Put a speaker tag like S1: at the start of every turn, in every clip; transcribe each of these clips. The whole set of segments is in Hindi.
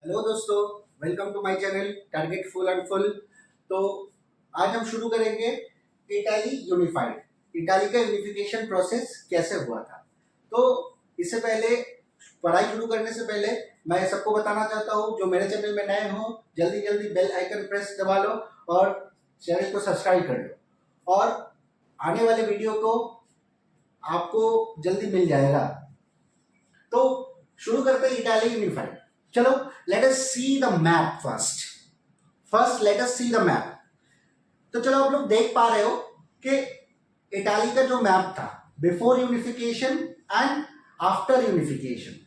S1: हेलो दोस्तों, welcome to my channel target full and full. तो आज हम शुरू करेंगे इटाली यूनिफाइड। इटाली का यूनिफिकेशन प्रोसेस कैसे हुआ था। तो इससे पहले, पढ़ाई शुरू करने से पहले मैं सबको बताना चाहता हूँ जो मेरे चैनल में नए हो, जल्दी जल्दी बेल आइकन प्रेस दबा लो और चैनल को सब्सक्राइब कर लो और आने वाले वीडियो को आपको जल्दी मिल जाएगा। तो शुरू करते हैं इटाली यूनिफाइड। चलो, let us see the map first. Let us see the map. तो चलो, आप लोग देख पा रहे हो कि इटाली का जो मैप था before unification and after unification.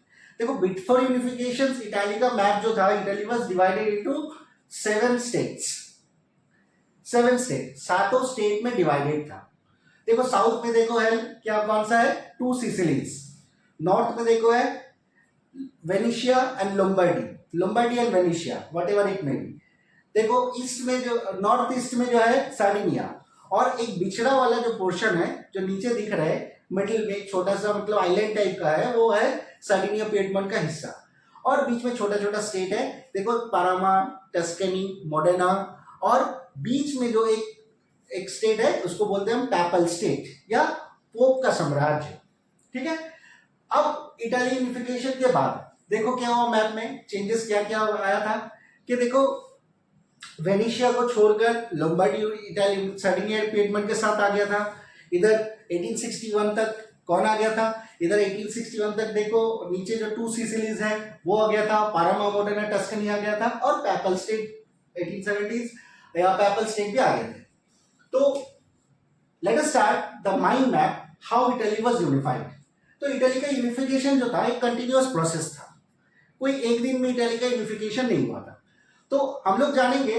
S1: देखो, बिफोर यूनिफिकेशन इटाली का मैप जो था, Italy was divided into 7 states. 7 state, सातों स्टेट में डिवाइडेड था। देखो, साउथ में देखो है क्या, कौन सा है, 2 सिसिलीज। नॉर्थ में देखो है Venetia and Lombardy and Venetia, what ever it may be. देखो, ईस्ट में जो, नॉर्थ ईस्ट में जो है सार्डिनिया, और एक बिछड़ा वाला जो पोर्शन है जो नीचे दिख रहा है मिडिल में, छोटा सा मतलब आइलैंड टाइप का है, वो है सार्डिनिया पिएडमोंट का हिस्सा। और बीच में छोटा छोटा स्टेट है, देखो, पारामा, टस्कनी, मोडेना, और बीच में जो एक स्टेट है उसको बोलते हैं हम पैपल स्टेट या पोप का साम्राज्य। ठीक है। अब इटाली यूनिफिकेशन के बाद देखो क्या हुआ, मैप में चेंजेस क्या क्या आया था कि देखो, वेनिशिया को छोड़कर लोम्बार्डी इटाली सार्डिनिया पिएडमोंट के साथ आ गया था। इधर 1861 तक कौन आ गया था, इधर 1861 तक देखो नीचे जो 2 सिसिलीज है वो आ गया था, पारामा, मोडेना, टस्कनी आ गया था, और पैपल स्टेट 1870s या पैपल स्टेट भी आ गए थे। तो late us start the mind map how Italy was unified. तो इटली का यूनिफिकेशन जो था एक कंटिन्यूअस प्रोसेस था, कोई एक दिन में इटली का यूनिफिकेशन नहीं हुआ था। तो हम लोग जानेंगे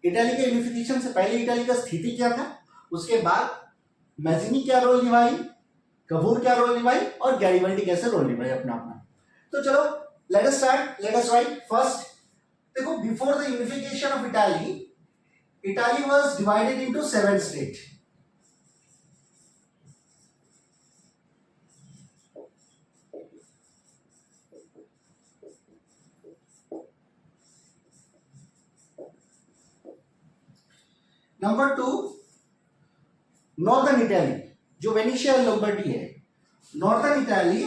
S1: इटली के यूनिफिकेशन से पहले इटली का स्थिति क्या था, उसके बाद मैजिनी क्या रोल निभाई, कबूर क्या रोल निभाई, और गैरिबल्डी कैसे रोल निभाई अपना अपना। तो चलो, let us start, let us write first. देखो, before the unification of Italy, Italy was divided into 7 state. Number 2, northern Italy, जो वेनिशिया लोम्बार्डी है, northern Italy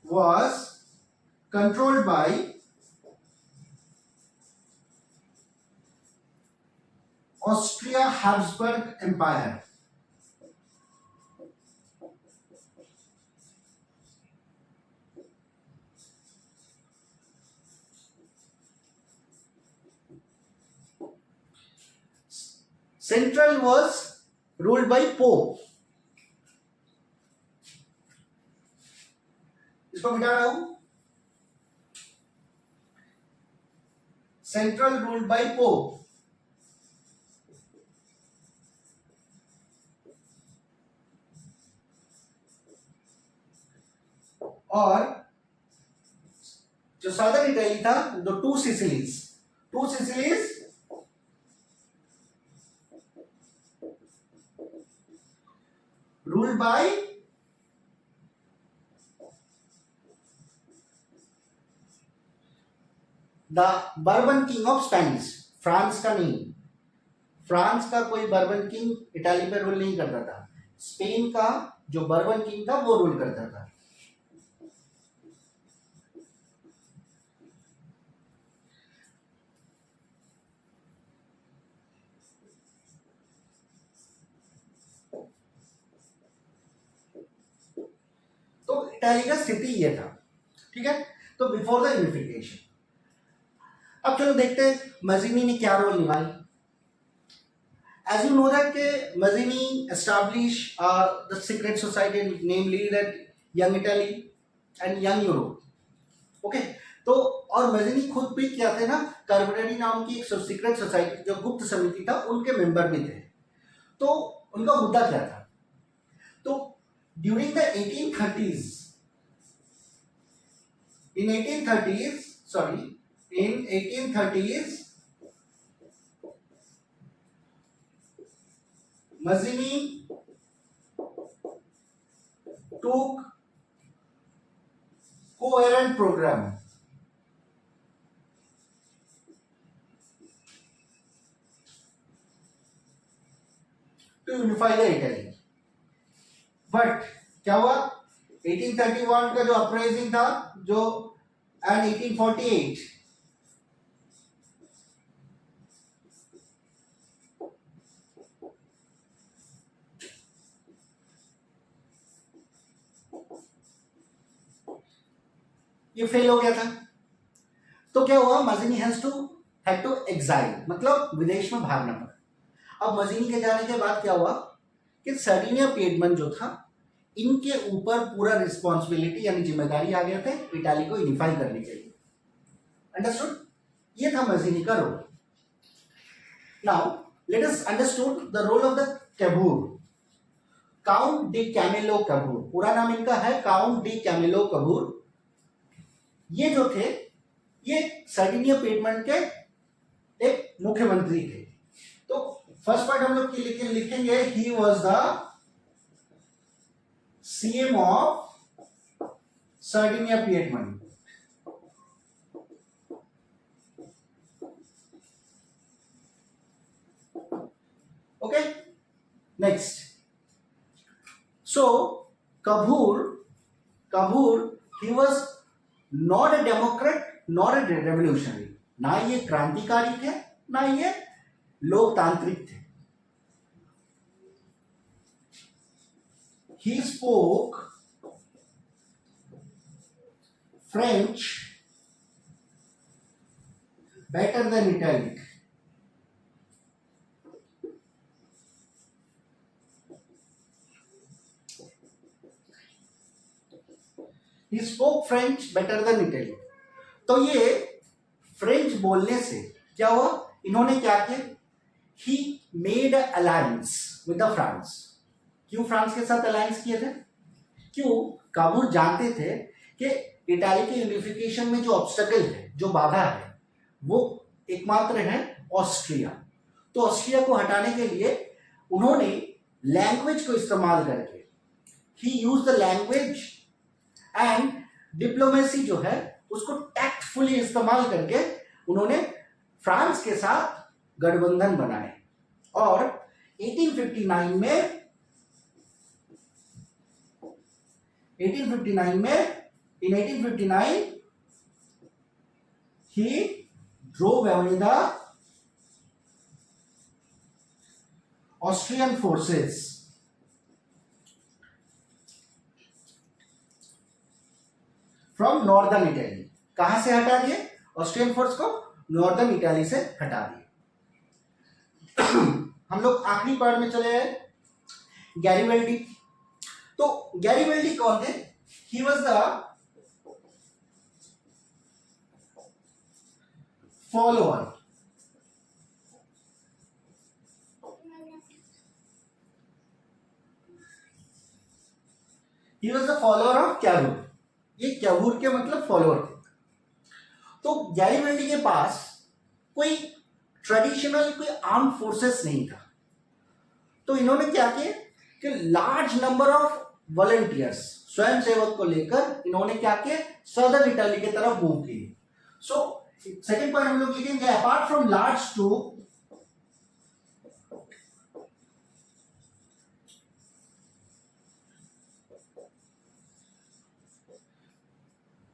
S1: was controlled by Austria Habsburg Empire. Central was ruled by Pope. इसको मिटा रहा हूं, सेंट्रल रूल्ड बाय पोप, और जो सदर्न इटली था, जो 2 Sicilies, 2 Sicilies ruled by the bourbon king of Spanish. France का नहीं, फ्रांस का कोई बर्बन किंग इटली पे रूल नहीं करता था, स्पेन का जो बर्बन किंग था वो रूल करता था। तो इटली का स्थिति ये था। ठीक है। तो बिफोर द यूनिफिकेशन, अब चलो देखते हैं मजीनी ने क्या रोल निभाई। As you know that Mazzini established the secret society, namely that Young Italy and Young Europe. Okay. तो और मजीनी खुद भी क्या थे ना, कार्बोनेरी नाम की एक सीक्रेट सोसाइटी, जो गुप्त समिति था, उनके मेंबर भी थे। तो उनका मुद्दा क्या था, तो during the 1830s, in 1830s, sorry, in 1830s, Mazzini took coherent program to unify the Italy. But क्या हुआ, 1831 का जो अपराइजिंग था जो एंड 1848 ये फेल हो गया था। तो क्या हुआ, मजीनी हैड टू एग्जाइल, मतलब विदेश में भागना पड़ा। अब मजीनी के जाने के बाद क्या हुआ कि सर्डिनिया पीडमन जो था इनके ऊपर पूरा रिस्पॉन्सिबिलिटी यानी जिम्मेदारी आ गया था इटाली को यूनिफाई करने के लिए। अंडरस्टूड, ये था मजीनी का रोल। Now let us understood the role of the Cavour, Count di Camillo Cavour. पूरा नाम इनका है काउंट डी कैमिलो कैबूर। ये जो थे ये सर्डिनिया पीडमन के एक मुख्यमंत्री थे। तो फर्स्ट पार्ट हम लोग लिखेंगे he was the CM of Sardinia Piedmont. Okay, next, so Cavour he was not a democrat not a revolutionary, ना ये क्रांतिकारी थे ना ये लोकतांत्रिक थे। He spoke French better than Italic. He spoke French better than Italic. तो ये फ्रेंच बोलने से क्या हुआ, इन्होंने क्या किया, he made alliance with the France. क्यों फ्रांस के साथ अलायंस किए थे, क्यों, काबूल जानते थे कि इटाली के यूनिफिकेशन में जो ऑब्स्टेकल है, जो बाधा है, वो एकमात्र है ऑस्ट्रिया। तो ऑस्ट्रिया को हटाने के लिए उन्होंने लैंग्वेज को इस्तेमाल करके, he use the language and diplomacy जो है उसको टैक्टफुली इस्तेमाल करके उन्होंने फ्रांस के साथ गठबंधन बनाए। और 1859 में in 1859 he drove away the Austrian forces from northern Italy. कहां से हटा दिए, ऑस्ट्रियन फोर्स को नॉर्दर्न इटली से हटा दिए। हम लोग आखिरी पार्ट में चले आए, गैरिबल्डी। तो गैरिबल्डी कौन थे, he was the follower of Cavour. ये कैबूर के मतलब फॉलोअर थे। तो गैरिबल्डी के पास कोई ट्रेडिशनल कोई आर्म फोर्सेस नहीं था। तो इन्होंने क्या किया कि लार्ज नंबर ऑफ वॉलंटियर्स, स्वयं सेवक को लेकर इन्होंने क्या किया, सदर्न इटली की तरफ मूव किए। सो सेकेंड पॉइंट हम लोग लिखेंगे, apart from large troop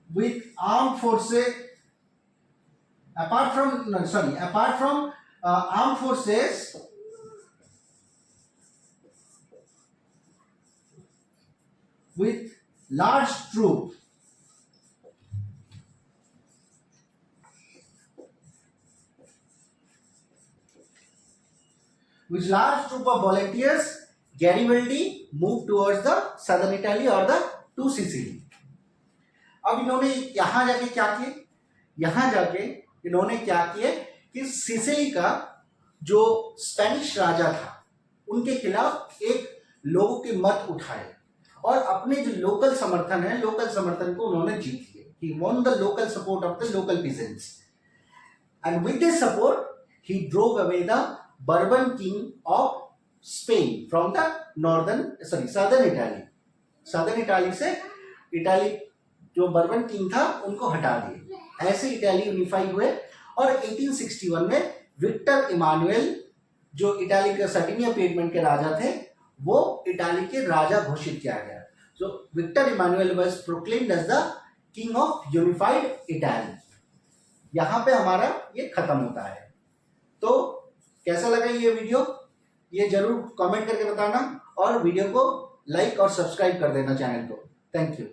S1: with armed forces, apart from armed forces with large troop, of volunteers, Garibaldi moved towards the southern Italy or the to Sicily. अब इन्होंने यहां जाके क्या किए, यहां जाके इन्होंने क्या किए कि सिसिली का जो स्पेनिश राजा था उनके खिलाफ एक लोगों के मत उठाए और अपने जो लोकल समर्थन है, लोकल समर्थन को उन्होंने जीत लिए। He won the local support of the local peasants, and with this support he drove away the Bourbon king of Spain from the southern Italy। southern Italy से इटाली जो बर्बन किंग था उनको हटा दिए। ऐसे इटाली यूनिफाई हुए और 1861 में विक्टर इमानुएल जो इटाली के सर्डिनिया पेटमेंट के राजा थे वो इटाली के राजा घोषित किया गया। So Victor Emmanuel was proclaimed as the king of unified Italy. यहाँ पे हमारा ये खत्म होता है। तो कैसा लगा ये वीडियो, ये जरूर कमेंट करके बताना और वीडियो को लाइक और सब्सक्राइब कर देना चैनल को। Thank you.